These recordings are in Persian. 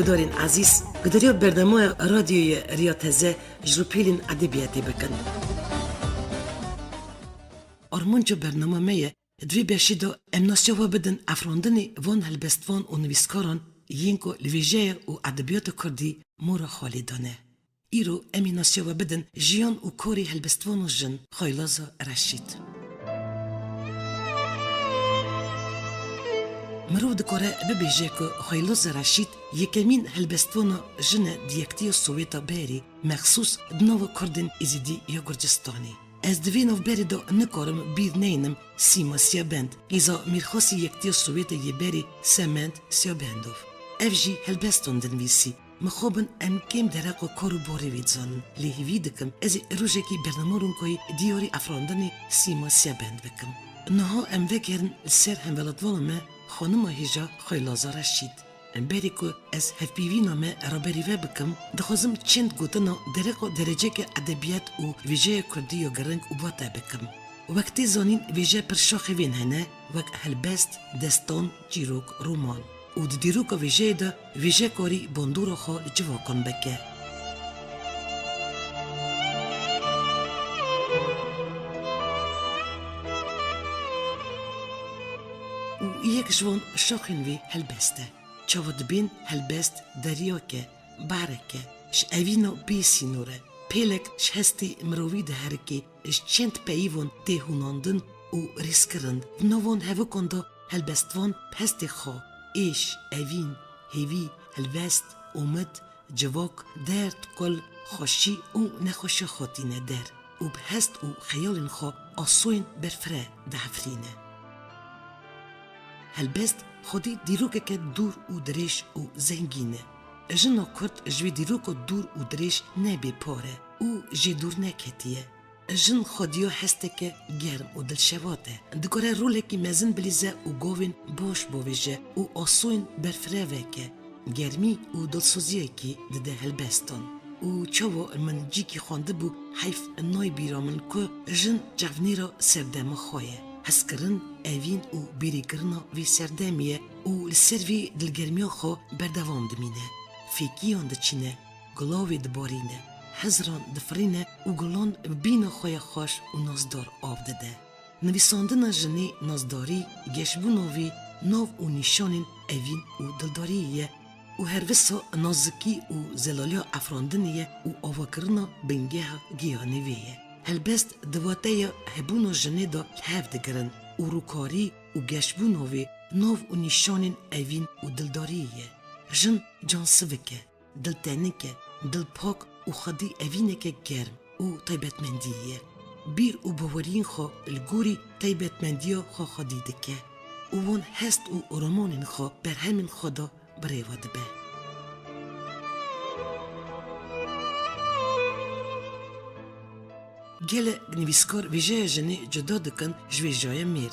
گدارین عزیز گداریا برنامه رادیوی ریاتزه جروپیلین ادبیاتی بکن. آرمانجا برنامه میه دوی بشیدو امناسیو بدن افراندنی وان هلبستوان و نویسکاران یینکو لویجه و ادبیات کردی مورا خالدانه. ایرو امناسیو بدن جیان و کوری هلبستوان و جن خایلازا رشید. مرو دکاره ببیجه که خایلوز رشید یکمین هلبستوان جن دیکتی سوویتا بری مخصوص دنو کردن ازیدی یا گرجستانی. از دوینوف بری دو نکارم بید نینم سیما سیابند ایزا میرخواسی یکتی سوویتا یه بری سمند سیابندوف. افجی هلبستون دنویسی مخوبن ام کم درق و کارو باری ویدزانن لیهی دکم از روژه کی برنامورون کوی دیوری افراندنی سیما سیابند بکم. نها ام وکرن سر هم ولدوانمه خانم هیجا خایلازا رشید. بری که از هفپیوی نامه را بریوه بکم دخوازم چند گوتنا درق و درجه که ادبیات و ویژه کردی و گرنگ و باته بکم. وقتی زانین ویژه پر شاخی وین هنه وک هلبست دستان جیروک رومان. و دیروک ویژه ده ویژه کاری بندور خوا جواکن بکه. و یک جوان شاخین وی هلبسته. چاود بین هلبست دریاکه، بارکه، ش اوینو بیسی نوره. پیلک ش هستی مروی ده هرکی ش چند پیوان تهوناندن و ریسکرند. نوان هفو کنده هلبستوان پستی خواه. ایش، اوین، هیوی، هلوست، امید، جواک، درد، کل، خوشی و نخوشی خاطینه در. و به هست و خیال خو آسوین برفره دهفرینه. هلبست خودی دیروکه که دور و دریش و زنگینه. جنا کرد جوی دیروک دور و دریش نبی پاره و جی دور نکتیه. جن خودیو هسته که گرم و دلشواته. دکاره روله که مزن بلیزه و گوین باش بویجه و آسوین برفره وکه. گرمی و دلسوزیه که دده هلبستان. و چاو من جی که خونده بو حیف نای بیرامن که جن جوانی را سردم خواه. هسکرن اوین و بیری کرنا وی سردمیه و لسروی دلگرمی خو بردوام دمینه. فیکیان دچینه، گلاوی دبارینه. هزران دفرینه و گلان بین خوی خوش و نازدار آب داده. نویساندن جنی نازداری گشبونوی نو و نشانین اوین و دلداریه و هر وسا نازکی و زلالیا افراندنیه و آواکرنا بنگه گیانویه. هلبست دواتای هبونو جنی دا هف دگرن و روکاری و گشبونوی نو و نشانین اوین و دلداریه. جن جان سوکه، دلتنکه، دلپاک و خدی اوینه که گرم و طیبتمندیه. بیر و باورین خو الگوری طیبتمندیه خو خدی دکه. و وان هست و رمانین خو بر همین خدا بریواد به. گل نویسکار ویژه جنی جدا دکن جوی جای میر.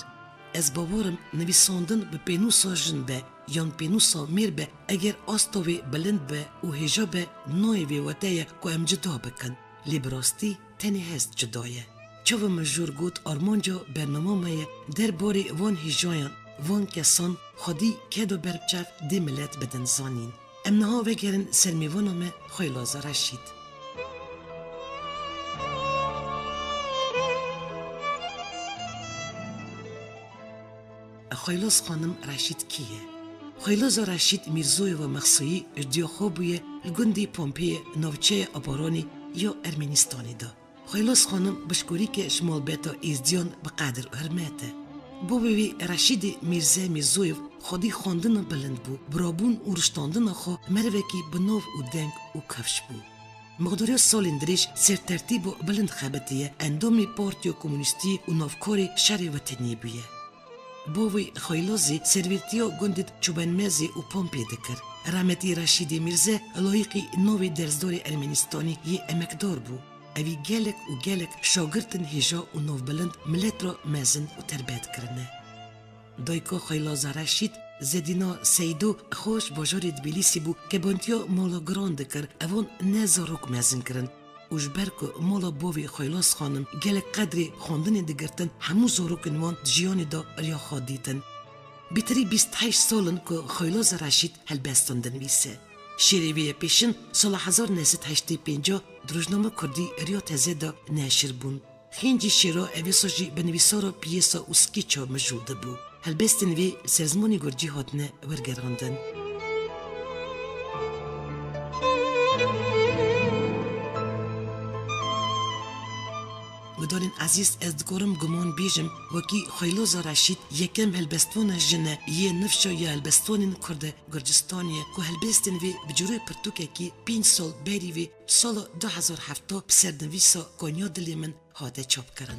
از باورم نویساندن به پینوسا جن به یان پینوسا میر به اگر آستاوی بلند به و هجا به نوی ویواتیه که ام جدا بکن. لیبراستی تنی هست جدایه. چاو مجور گوت آرمانجا برنامه در باری وان هجایان وان کسان خودی کدو بربچف دی ملت بدن زانین. امنها وگرن سرمیوانم خیلازا رشید. خیلاز خانم رشید کیه؟ خیلاز رشید میرزوی و مخصویی اجدیاخو بویه لگندی پومپی نوچه آبارانی یا ارمنستانی دا. خیلاز خانم بشکوری که شمال بیتا ایزدیان بقدر هرمته. بوبوی رشید میرزوی خودی خواندن بلند بو برابون و رشتاندن خو مروکی بناو و دنگ و کفش بو. مقداری سالین دریش سر ترتیب و بلند خبتیه اندامی پارتیو کمونیستی و نافکاری شر وطنی بیه. بوی خیلوزی سرویتیو گندید چوبنمزی و پمپی دکر. رحمتی رشیدی میرزه لایقی نوی درزدور ارمنستانی یه امکدار بو. اوی گلک و گلک شاگرتن هجا و نو بلند ملت را مزن و تربیت کرنه. دایکو خیلوز رشید زدینا سیدو خوش باجاری تبلیسی بو که بانتیا مالا گراند کر اوان نزاروک مزن کرن. وجبر که مالا بوی خیلاس خانم گل قدری خواندن دگرتن همو زاروکن وان جیانی دا ریا خادیتن. بیتری 28 سالن که خیلاس رشید هلبستان دنویسه. شیریوی پیشن سال 1985 دروجنامه کردی ریا تزه دا نشر بون. خینجی شیرا اویسا جی بنویسارا پیسا و سکیچا مجوده بو. هلبستن وی سرزمانی گرجی هاتنه ورگراندن. گدارین عزیز از دکارم گمان بیجم وکی خیلوز رشید یکم هلبستوان جنه یه نفشا یا هلبستوانین کرده گرجستانیه که هلبستن وی بجروی پرتوکه کی 5 سال بری وی سال 2007 بسردنویسا کنیا دلی من هاته چاپ کرن.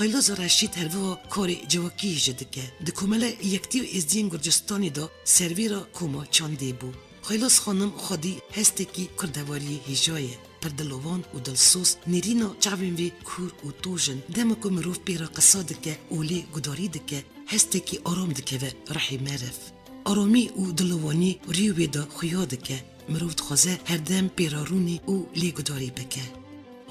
خیلوز رشید هروا کاری جواکی جدکه. دکمله یکتیو ازدین گرجستانی دا سرویرا کوما چانده بو. خیلوز خانم خودی هسته کی کردواری هجایه. پردلوان و دلسوس نیرینا چاوین وی کور و توجن دمکو مروف پیرا قصاده که اولی گداری دکه هسته کی آرام دکه و رحی معرف. آرامی و دلوانی ریوی دا خیاده که مروف دخوازه هر دم پیرارونی و لی گداری بکه.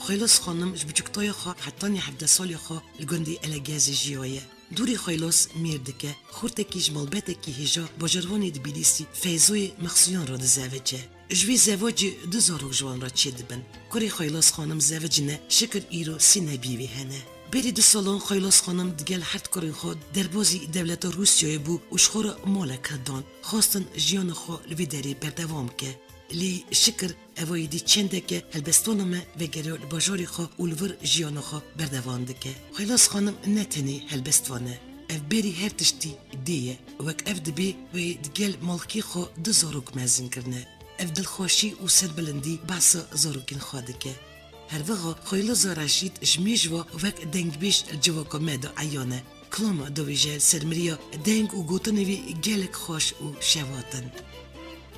خیلوس خانم جبچکتای خوا حتی 17 سالی خوا لگندی الگاز جیایه. دوری خیلوس میرده که خورده کی جمالبته کی هجا باجروانی دبیلیسی فیزوی مخصیان را دزاوجه. جوی زواجی 2000 جوان را چه دبن. کاری خیلوس خانم زواج نه شکر ایرو سینه بیوی هنه. بری 2 سالان خیلوس خانم دگل هرد کارین خود در بازی دولت روسیای بو و شخور مالک دان خواستن جیان خوا لویدری بردوام که. لی شکر اوایدی چنده که هلبستانم و گریال باجاری خواه اولور جیانو خواه بردوانده که خیلاس خانم نتنی هلبستوانه اف بری هر تشتی دیه وک اف دبی و دگل مالکی خواه 2000 مزن کرنه اف دلخوشی و سربلندی بحثا زاروکین خواده که هر وقا خیلاس رشید جمیجوا وک دنگ بیش جواکا مدا عیانه کلام دویجه سرمریا دنگ و گوتنوی گلک خوش و شواتن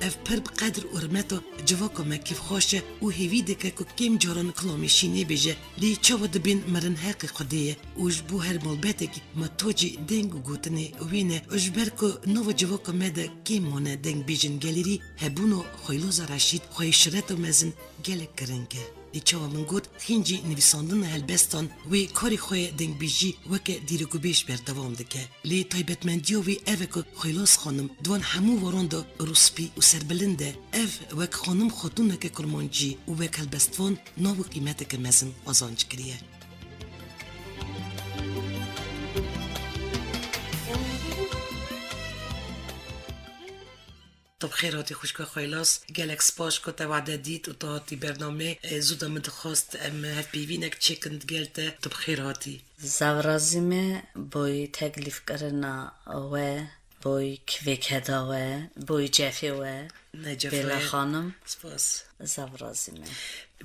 اف پر بقدر ارمتا جواکا ما کیف خوشه و هیویده که کم جاران کلامیشینی بیجه لی چاو دبین مرن حق خودیه و جبو هر ملبته که ما توجی دنگ و گوتنه وینه اجبر که نو جواکا ما ده کم مونه دنگ بیجن گلیری هبونو خیلوز رشید خواه شرط و مزن گلک کرنگه لی چاو من گود خینجی نویساندن هلبستان وی کاری خواه دنگ بیجی وکه دیرگو بیش بردوام دکه لی تایبتمندیو وی اوه خیلوز خانم دوان همو واران دا روسپی و سربلنده اف وک خانم خاتونه که کرمانجی و وک هلبستوان ناو قیمت که مزن آزانج کریه. طب خیراتی خوشکا خیلاس گلک سپاش که توعده دید و تاهاتی برنامه زودا مدخواست ام هف بیوینک چکند گلته طب خیراتی زورازیمه بای تکلیف کرنا و بای کویکدا و بای جفی و بلا خانم سپاس زورازیمه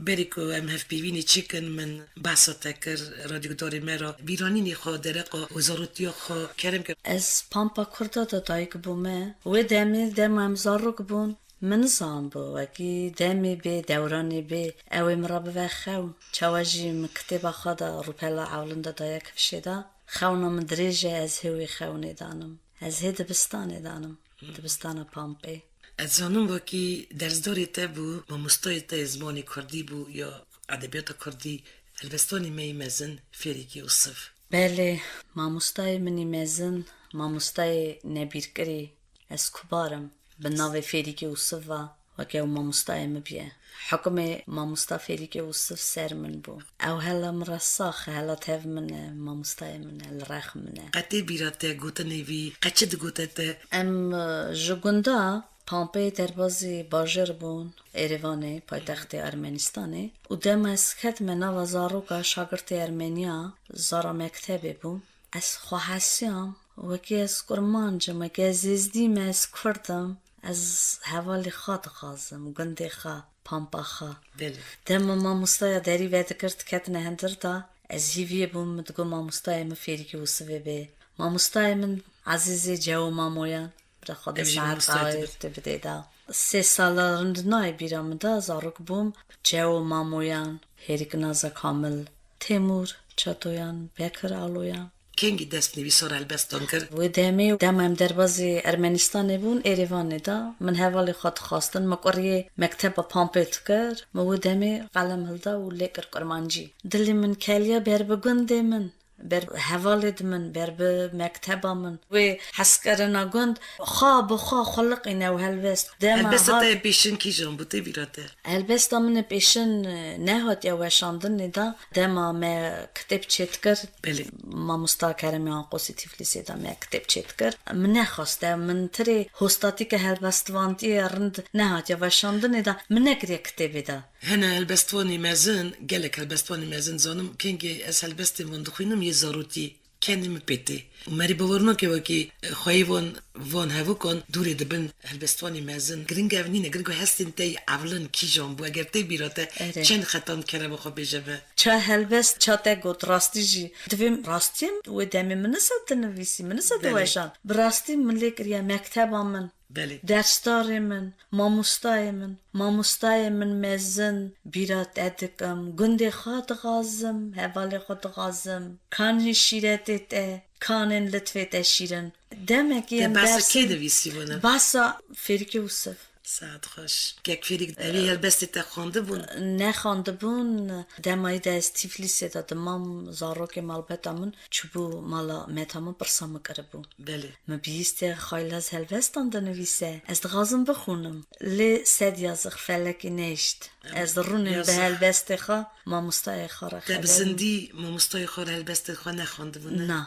بریکو ام هف بیوینی چکن من بحثا تکر رادیو داری مرا بیرانینی خواه درقا وزارتی خواه کرم که از پامپا کرده دا دایک بومه و دمی دم هم زاروک بون من زان بو وکی دمی بی دورانی بی اوی مرا بخو چواجی مکتب خدا روپلا عولنده دایک فشیده خونم دریجه از هوی خونی دانم از هی دبستانی دانم دبستان پامپی از زانم وکی درزداری تا بو و مستای تا زمانی کردی بو یا ادبیات کردی هلبستانی می مزن فریکی اصف بله ماموستای منی مزن ماموستای نبیرکری از کبارم به ناو فریکی اصف و که ماموستای مبیه حکم ماموستا فریکی اصف سر من بو او هلا مرساخ هلا تف من ماموستای من الرخ منه قطع بیراته گوته نیوی قچه ده گوته تا ام جگنده پامپی دربازی باجر بون ایروانه پایتخت ارمنستانه و دم از خدمه نو زاروگا شاگرد ارمنیا زارا مکتبی بون از خواهسیام وکی از کرمانجم وکی از ازدیم از کردم از حوالی خواد خازم گنده خواه پامپاخا بله دم ما مستای داری وید کرد کت نهندر دا از هیوی بوم مدگو ما مستای مفیری که وصفه به ما مستای من عزیزی جو مامویان برا خود Evji ساعت مستای قایر تبده دا 3 سالارند نای بیرام دا زاروک بوم جو مامویان هریک نازا کامل تیمور چطویان بکر آلویان کنگی دست نویسار البستان کرد و دمم در بازی ارمنستان بون ایروان دا من حوالی خود خواستن مقری مکتب پامپیت کرد و دمی قلم هلدا و لیکر کرمانجی دلی من کلیا بر بگنده من بر حوالد من بر مکتب من و حسکرنا گند خواب خلق اینا و هلوست البسته بیشن کی جان بوده بیراده البست من پیشن نهاد یا وشاندن ندا دما ما کتاب چت کرد بله ما مستاکرمی آنقوسی تیفلیسی دا ما کتاب چت کرد من نخواسته من تری هستاتی که هلبست وانتی رند نهاد یا وشاندن ندا من نکری کتابی دا هنا البستوانی مزن گلک البستوانی مزن زانم کنگی از البسته من دخوینم یه ضروری kendimi peti. Meri bavarına ki vaki xayvan van hava kan duri dibin helbestwani mezin gring evnine gring hestin tey avlan kijan bu eger tey birate çen xatan kere bu bejebe. Ça helbest ça te got rastiji. Devim rastim ve demi nasıl tenvisi nasıl davaşan. Brastim millik riya mektebamen. Beli. Dersdarimin, mamustaymin mezin, birat edikim, günde xat gazım, hevali xat gazım, kanı şiret ete, kanın lütfet eşirin. Demek ki basa kede visi bana. Basa Ferki Usuf. Saat hoş. Kek ferik evi helbeste te xandı bun. Ne xandı bun, demay da Tiflis'e da mam zaroke malbetamın, çubu mala metamın pırsamı karabu. Beli. ما بیسته خیلی از هلوستان دنویسه از غازم بخونم لی سد یازق فلکی نشت از رونم به هلوست خوا ما مستای خورا خیلی بزندی ما مستای خورا هلوست خوا نخوانده بونه نه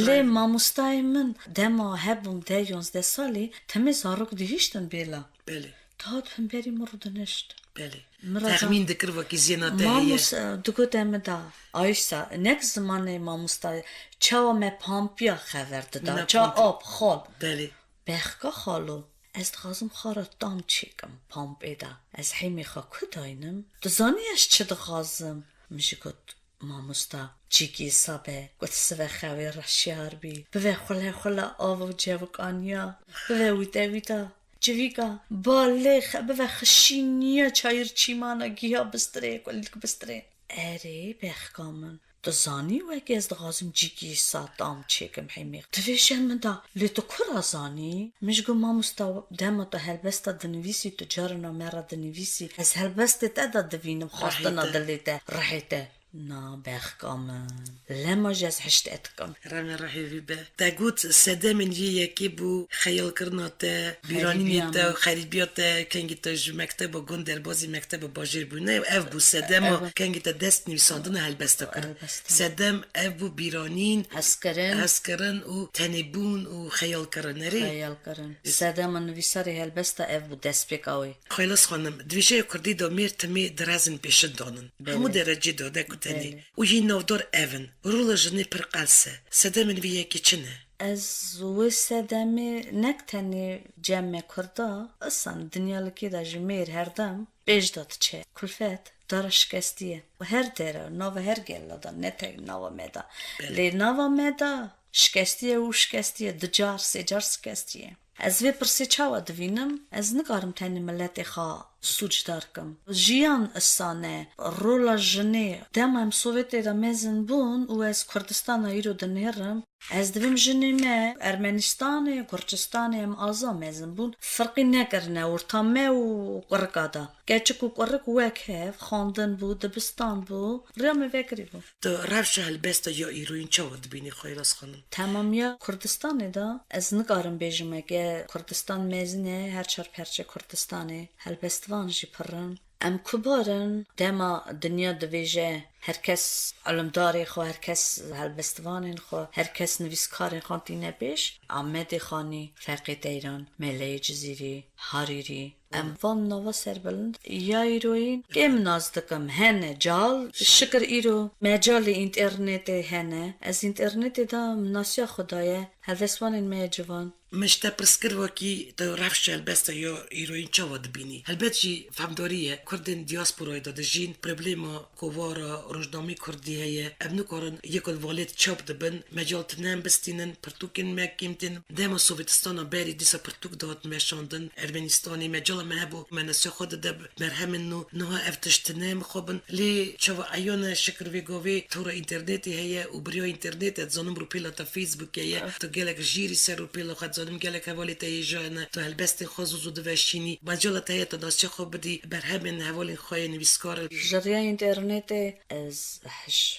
لی ما مستای من دما هبم ده 11 سالی تمی زاروک دیشتن بیلا بله تاد هم بری مردنشت بله تخمین دکر وکی زیناته هیه ماموس دگو دمه دا آیشتا نک زمانه ماموستا چاو me پامپیا خورده دا چا آب خال بله بخکا خالو از دغازم خارا دام چیکم پامپ ایدا از حیمی خوا کداینم دزانی اش چه دغازم میشه گد ماموستا چیکی سابه گد سوه خوی رشیار بی بوه خلا آو جوکانیا بوه ویده جویگا باله بوه خشینیا چایر چیمانا گیا بستره کلیک بستره اره بخکامن دزانی و اگه از دغازم جیگی سادام چیکم حیمیق دویشن من دا لیتو کرا زانی میشگو ما مستا دما تا هلبستا دنویسی تو جارنا مرا دنویسی از هلبستا تا دوینم خواستنا دلیتا رحیتا نا بخکامن لما جز حشت اتکم رامي رحيبي به تاقوت سادا من يكي بو خيال كرناتا بيرانينيتا خريبياتا كنجيتا جو مكتبا غندر بازي مكتبا باجير بونا اف بو ساداما كنجيتا دست نويساندنا هلبستا كر سادام اف بو بيرانين هسكرن و تنبون و خيال كرنري خيال كرن سادام نويساري هلبستا اف بو دست بيكاوي خيلاس خانم دويشه كردي دا مير تمي درازن بيشد دانن همو درجي دا تاني وهي نودور ايفن رولا جني برقالسه سدام الفيا كيتشنه از و سدامي نكتني جمع كردا اصلا دنيا لكي دا جمير هردم بيجدات چه كلفت دارش كستيه و هر دره نو هر گلا دا نتاي نو ميدا لي نو ميدا شكستيه و شكستيه دجار سجار شكستيه از وی پرسی چاوا دوینم از نگارم تانی ملت خوا سوچ دارکم جیان اسانه رولا جنه دمم سوویت دا مزن بون و از کردستان ایرو دنیرم از دویم جنه ما ارمنستان گرجستان ام آزا مزن بون فرقی نگرنه ورتامه و قرقادا گچک و قرق وکهف خاندن بود دبستان بود ریام وکری بود تو رفش هلبستا یا ایروین چاوا دبینی خیلاس خانم تمام یا کردستان دا از نگارم بیجمه که کردستان مزنه هر چار پرچه کردستانه هلبستوان جی پرن ام کبارن دما دنیا دویجه هر کس علمداری خو، هر کس هلبستوان خو، هر کس نویسکار خو دینه بیش آمد خانی فقید ایران ملی جزیری هاریری ام وان نوا سر بلند یا ایروین کم نازدکم هنه جال شکر ایرو مجال اینترنت هنه از اینترنت دا مناسیا خدایه هلبستوان میجوان مشتا پرسکر وکی تو رفش البسته یا ایروین چاود بینی البته جی فهمداریه کردن دیاسپورای داده جین پروبلما کووارا روزنامه کردی هیه ابنو کارن یکل والد چاپ دبن مجال تنم بستینن پرتوکن مکیمتن دما سوویتستان بری دیسا پرتوک داد مشاندن ارمنستانی مجال مهبو منسو خود دب مرهمنو نها افتشتنم خوبن لی چوا ایون شکر ویگوی تورا اینترنتی هیه و بریا اینترنت از زنم رو پیلا تا فیسبوک هیه تو گلک جیری سر رو پیلا خد زنم گلک حوالی تا جانا تو هلبست خازوزو دوشینی مجال تا تا داسچه خوب بدی برهمن حوالی خواه نویسکار جریا اینترنت از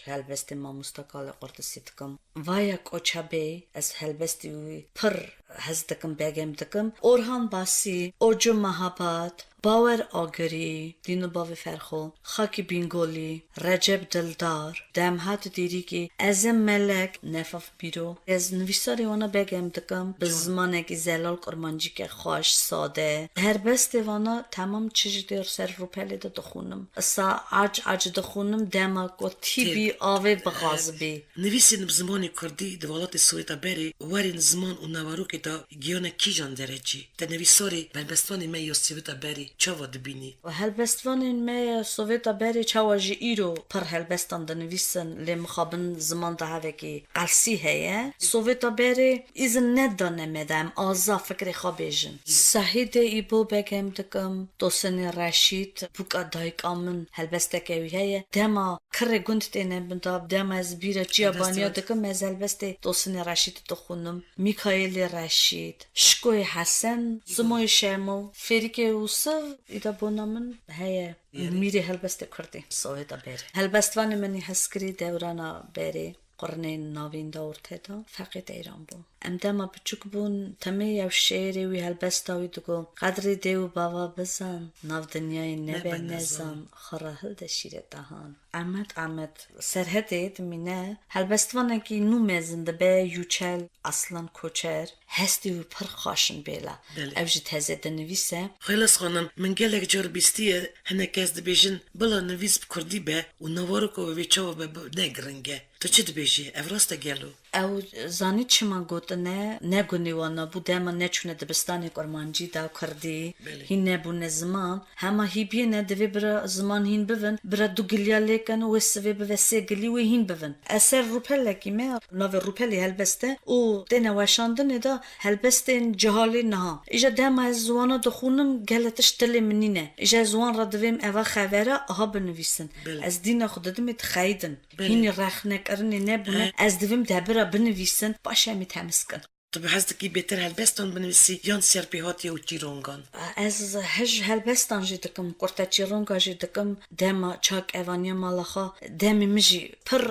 هلبست ما مستقل قرطسیتکم وای کوچابه از هلبستی پر هزدکم بگم دکم اورهان باسی اوجو مهاباد باور آگری دینو باوی فرخو خاکی بینگولی رجب دلدار دمهات دیری که ازم ملک نفاف بیرو از نویساری وانا بگم دکم به زمانه که زلال کرمانجی که خوش ساده هر بست وانا تمام چیزی دیر سر رو پلی دا دخونم اسا عج دخونم دما کو تیبی آوه بغازبی نویسین بزمانی کردی دوالات سویتا بری وارین زمان و نوارو که دا گیانه کیجان درجی تا نویساری بلبستوانی میو سویتا بری چاوا دبینی و هلبستوان می سوویتا بری چاواجی ایرو پر هلبستان دنویسن لی مخابن زمان ده هوه که قلسی هیه سوویتا بری ایزن ندانه مدام آزا فکر خوابیجن سحید ایبو بگم دکم دوسن رشید بوکا دایک آمن هلبسته کوی هیه دما کر گند دینه بنداب دما از بیره جیابانیا دکم از هلبسته دوسن رشید دخونم میکایل رشید شکوی حسن زمای شرمو فریک اوسف ایدا بونامن هیه میری هلبسته کردی سویدا بری هلبستوان منی هسکری دورانا بری قرنه ناوین دورته دا فقید ایران بون امدما بچوک بون تمی یو شیری وی هلبستاوی دگو قدری دیو بابا بزن ناو دنیای نبه نزان خراهل ده شیر دهان احمد سرهده دمینه هلبستوانه که نو مزنده به یوچل اصلا کوچر هستی و پر خاشن بیلا اوجی تازه دنویسه خیلس خانم من گلک جار بیستیه هنه کس دبیجن بلا نویس بکردی به و نوارو که وی چاوا به نگرنگه تو چی دبیجی؟ افراسته گلو او زانی چی من گوته نه گونیوانا بوده من نچونه دبستانی کرمانجی داو کردی هین نبونه زمان همه هی بینه دوی برا زمان هین بون برا دو گلیا لیکن و سوی به سه گلی و هین بون اثر روپله کی می نو روپلی هلبسته او دنه وشاندنه دا هلبسته جهالی نه ایجا دم از زوانا دخونم گلتش تل منینه ایجا زوان را دویم اوا خبره آها بنویسن از دین خودم تخیدن هین رخنک ارنه نبونه از دویم دبر بنویسن باشه می تمیز کن تو به حضرت کی بهتر هلبستان بنویسی یان سرپیهاتی و چیرونگان از هج هلبستان جدکم قرطه چیرونگا جدکم دم چاک اوانی مالخا دم میجی پر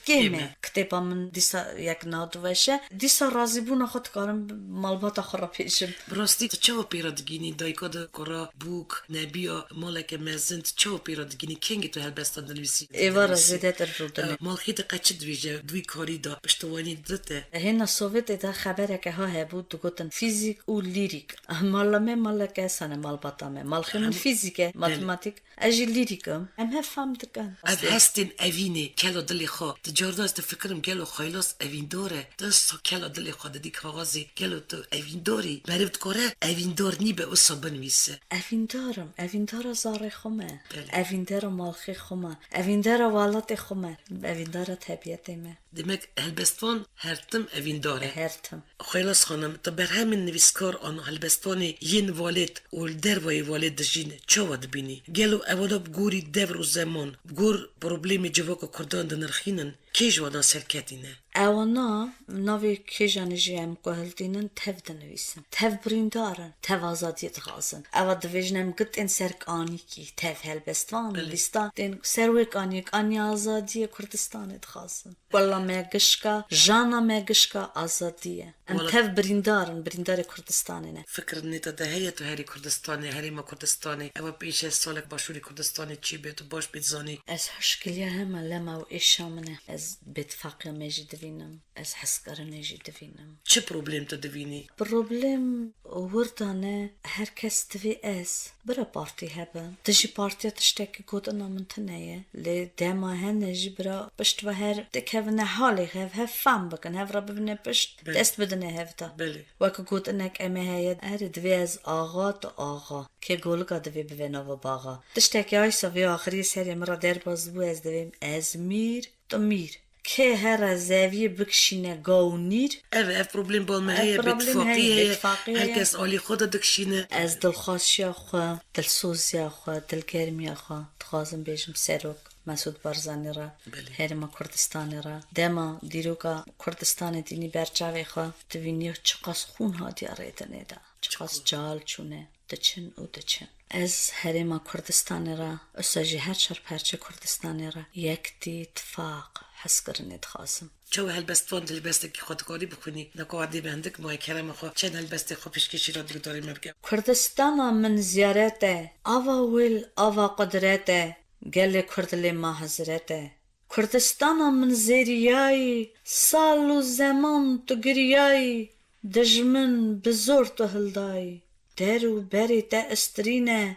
گیمه کتابا من دیسا یک نادوشه دیسا راضی بونا خود کارم مالبات خورا پیشم براستی تو چه پیرادگینی دایکاد کرا بوک نبیا مالک مزند چه پیرادگینی کنگی تو هلبستان بنویسی ایوارا زیده در رودنه مالخیت قچه دویجه دوی کاری دا پشتوانی دته هنا سوویت دا خبر که ها بود گفتن فیزیک و لیریک مال که سن مال باتامه مال خیلی فیزیکه ماتماتیک اجی لیریکم هم فهم دکن از هستین اوینه کلا دلی خو تجارت است فکرم گلو خیلاس اوین دوره دست کلا دلی خو دادی کاغذی گلو تو اوین دوری برات کاره اوین دور نی به اصلا بنویسه اوین دار زار خمه اوین دار مالخی خمه اوین دار والات خمه اوین دار طبیعت ما demek هلبستان هرتم اوین داره هرتم خیلاس خانم تا بر همین نویسکار آن هلبستانی ین والد و دروای والد دجین چاود بینی گلو اولا بگوری دور و زمان بگور پروبلیم جواک کردان دنرخینن کی جوانا سرکتینه اوانا ناوی کیجان جیم قهلدینن تف دنویسن تف بریندارن تف آزادیت خازن اوا دویجنم گت این سرک آنی کی تف هلبستان لیستان دین سروک آنی آزادی کردستان خازن والله مگشکا جانا مگشکا آزادیه ام تف بریندار کردستانه فکر نیت دهیه تو هری کردستانی هری ما کردستانی اوا پیش از سالک باشوری کردستانی چی بیتو باش بیتزانی از هشکلیه همه لما و ایشامنه از بتفاقی میجی دوینم از حسکار نجی دوینم چه پروبلم تو دوینی پروبلم وردانه هر کس دوی از برا پارتی هبن دجی پارتی تشتکی گود انا من تنیه لی دما هنجی برا پشت و هر دک هفنه حالی هف فهم بکن هف را ببینه پشت دست بدنه هفتا بله وکا گود انک امه هید هر دوی از آغا تو آغا که گولگا دوی بوینا و باغا تشتکی های سوی آخری سری مرا در باز بو از دویم از میر تو میر که هر زاویه بکشینه گاونیر اف پروبلم بال مهیه بتفاقیه هر کس آلی خود دکشینه از دلخواسیا خو دلسوزیا خو دلگرمیا خو تخوازم بیشم سروک مسعود بارزانی را هرما کردستانی را دما دیروکا کردستان دینی برچاوی خو دوینیو چقاس خون ها دیاره دنیده چقاس جال چونه دچن او دچن از هرما کردستانی را اساجی هر چر پرچه کردستانی را یک دی اتفاق حس کرنید خواستم چو هلبستان دلبسته که خودکاری بکنی نکوادی بندک مای کرم خو چه هلبسته خو پیشکشی را دیگه داری مبگم کردستان من زیارته آوا ویل آوا قدرته گل کردلی ما حضرته کردستان من زیریایی سال و زمان تو گریایی دجمن بزور تو هلدایی درو بری تا استرینه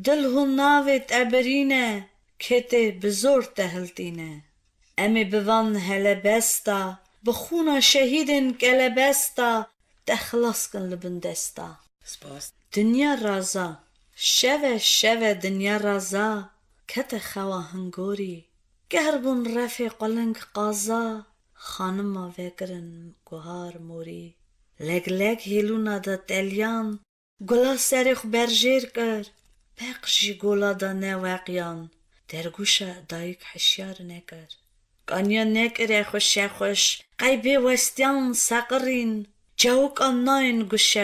دل هو ناویت ابرینه کته بزور تا هلدینه امی بوان هلبستا بخونا شهیدن کلبستا تخلص کن لبندستا سپاس دنیا رازا شوه دنیا رازا کت خوا هنگوری گربون رفیق لنگ قازا خانم وگرن گوهار موری لگ هیلونا دا تلیان گلا سریخ برجیر کر بقشی گلا دا نواقیان درگوشا دایک حشیار نکر قانیا نکره خوش قیبی وستیان سقرین جاوک آناین گوش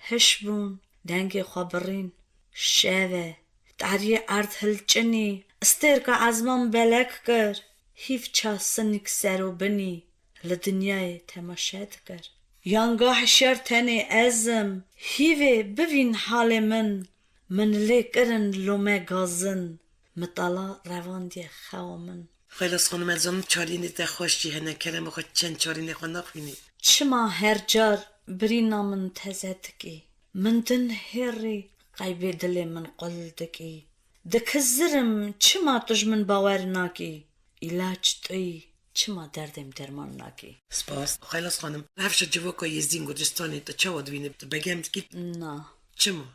هشبون دنگی خبرین شوه داری ارد هلچنی استرکا ازمان بلک کر هیف چا سنک سرو بنی لدنیای تماشد کر یانگاه شر تنی ازم هیوه ببین حال من لیکرن لومه گازن مطالا روان دی خوا من خیلی خانم ازم چارینی تا خوش جیهنه کرم خود چند چارینی خود نخوینی چما هر جار برینا من تزدکی من دن هری قیبی دلی من قلدکی دکزرم چما تج من باور ناکی علاج توی چما دردم درمان ناکی سپاس خیلی خانم رفش جوکا یزدین گرجستانی تا چه ودوینه بگم کی نه چما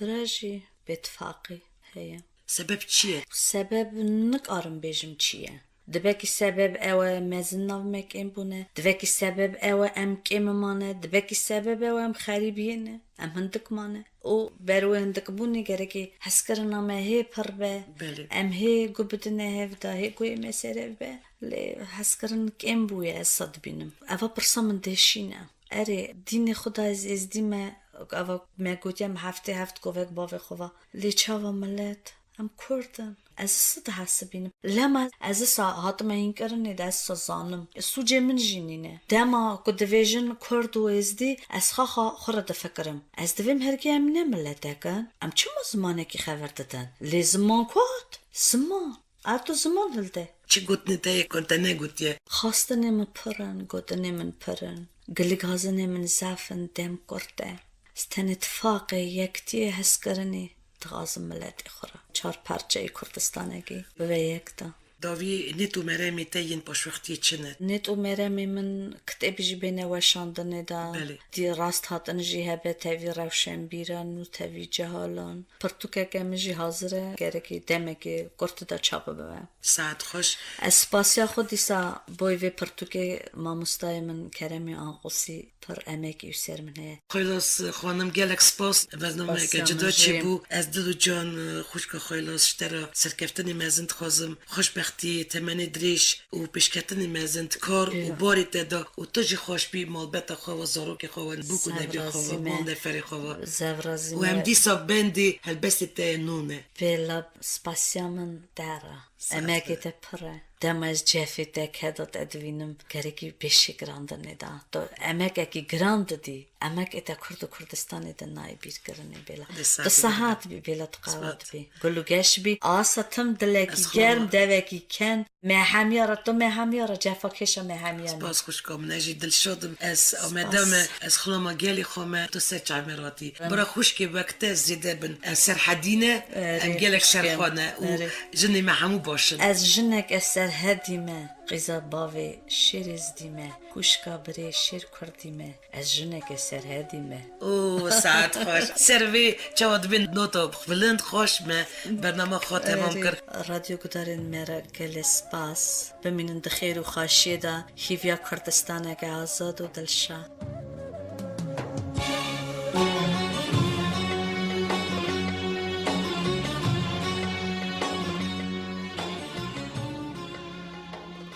وراجی بتفاقی هیا سبب چیه سبب نکارم بیجم چیه دبکی سبب اوه مزن نومک این بونه دبکی سبب اوه ام کم مانه دبکی سبب اوه ام خریبینه ام هندک مانه او برو هندک بونی گره که حس کرنا ما هی پر به ام هی گبدنه هفدا هی گوی مسره به لی حس کرن کم بویه اصاد بینم اوه پرسامن دشینه اره دین خدا از دیمه اوه مگوتیم هفت گوهک باوه خواه لی چاوا ملت ام کردن از صد حسبینم لما از ساعت ما این کرنه دست زانم سوجه من جینینه دما کو دیویژن کرد و ازدی از خورد فکرم از دویم هرگی ام نملته کن ام چه زمانه کی خبر دادن لی زمان کات زمان اتو زمان هلده چه گوتنی تایی کنتا نگوتیه خواستنه من پرن گوتنه من پرن گلیگازنه من زفن دم کرده استن اتفاق یکتی حس کرنه تغازم ملتی خورا چار پرچه کردستانگی به یکتا داوی نیتو مرمی تاین پاشوختی چنه نیتو مرمی من کتب جی بینه وشاندنه دا دی راست هاتن جی هبه تاوی روشن بیران و تاوی جهالان پرتوکه کم جی حاضره گره که دمه که کرد دا چاپه ببه ساعت خوش اسپاسیا خودی سا بوی وی پرتوکه ماموستای من کرمی آنقوسی پر امکی یوسر منه خیلاس خانم گلک سپاس برنامه که جدا چی بو از دل و جان خوشک خیلاس شترا سرکفتنی مزند خوازم خوشبخت خوشبختی تمنی دریش و پشکتنی مزند کار و باری تدا و تجی خوش بی مالبت خواه و زاروک خواه و بوکو نبی خواه و مال نفری خواه زفرازی و هم دیسا بندی هلبستی تا نونه بلا سپاسیامن داره امگی ده پره دم از جفی ده کدات ادوینم گرگی بیشی گرانده نیده تو امگ اگی گرانده دی امگ ایده کردستانی ده نای بیر گرنی بلا ده ساعت بی بلا تقاوت بی گلو گش بی آساتم دلگی گرم دوگی کن مهمیارا تو مهمیارا جفا کشا مهمیارا باز خوش کام نجی دل شدم از آمدم از خلوما گلی خومه تو سر عمراتی برا خوش که وقت زیده بن سر حدینه ام گلک شرخانه و جنی محمو باشن از جنک اثر هدیمه قیزا باوی شیر ازدیمه کوشکا بری شیر کردیمه از جنک اثر هدیمه او ساعت خوش سروی چواد بین نوتو بلند خوش ما برنامه خود تمام کرد رادیو گدارین میرا گل سپاس بمینن دخیر و خاشیده هیویا کردستانه که آزاد و دلشا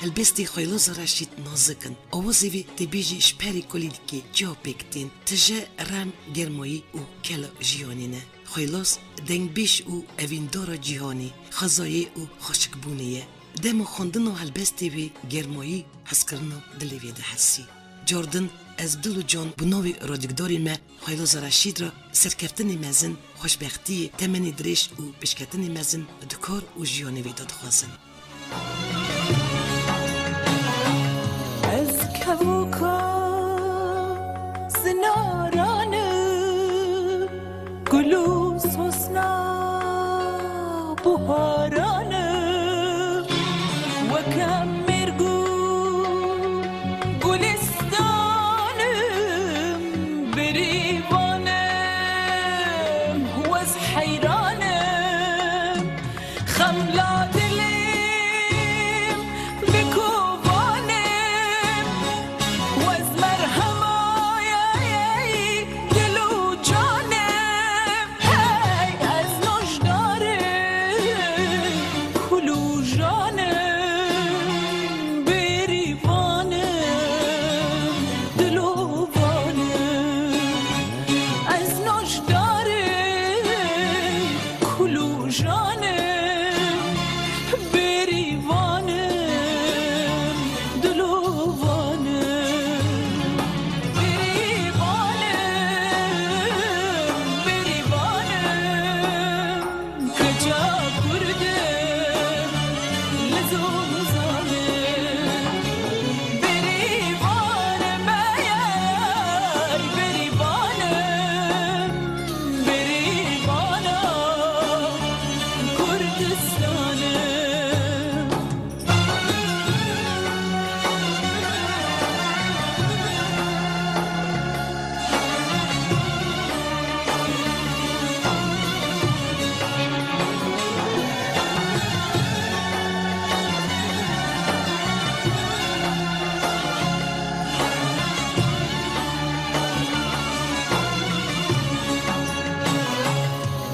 هلبستی خیلوز رشید نازکن آوازی تبیجی شپری کلیدکی جا پکتین تجا رم گرمایی و کلا جیانینه خیلوز دنگ بیش و اویندارا جیهانی خزایی و خشکبونیه دمو خوندن و هلبستی بی گرمایی حس کرنو دلیوی ده حسی جوردن از دلو جان بناوی رادیگداری ما خیلوز رشید را سرکفتنی مزن خوشبختی تمنی دریش و بشکتنی مزن دکار و جیانی ویداد خوازن از کبوکا زنارانه گلو سوسنا بهارانه و کم مرگو گلستانم بریوانم و از حیرانم خملا دلیم بکوبانم و از مرهمای دل و جانم هی از نوشدارم کلو جانم بریوانم دل و وانم از نوشدارم کلو جانم بریوانم دل و وانم بریوانم کجا کردم لزوم زانم بریوانم ایای بریوانم کردستانم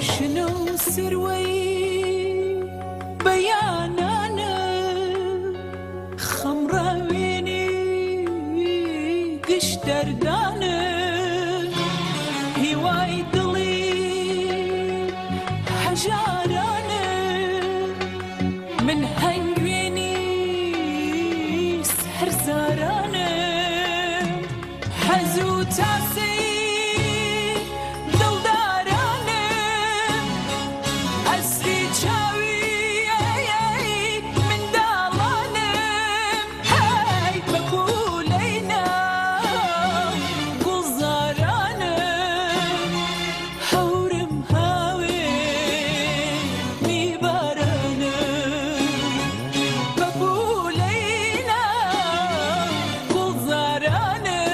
شنو سروي بيانانا خمرة ويني قش دردانا هواي ضلي حجارانا من هنجويني سحر زارانا حزو تاسي دلدارانا أسري جاوي من دالانم هاي بقولينا قزارانم هورم هاوي ميبارانم بقولينا قزارانم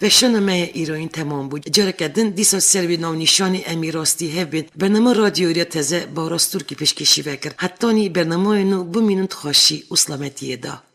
و شنمه ایروین تمام بود. جاره کدن دیسا سروی ناو نشانی امی راستی هبید. برنامه رادیویی تازه با راستور کی پیشکشی وکر. حتی نی برنامه نو بمینند خوشی و سلامتی دا.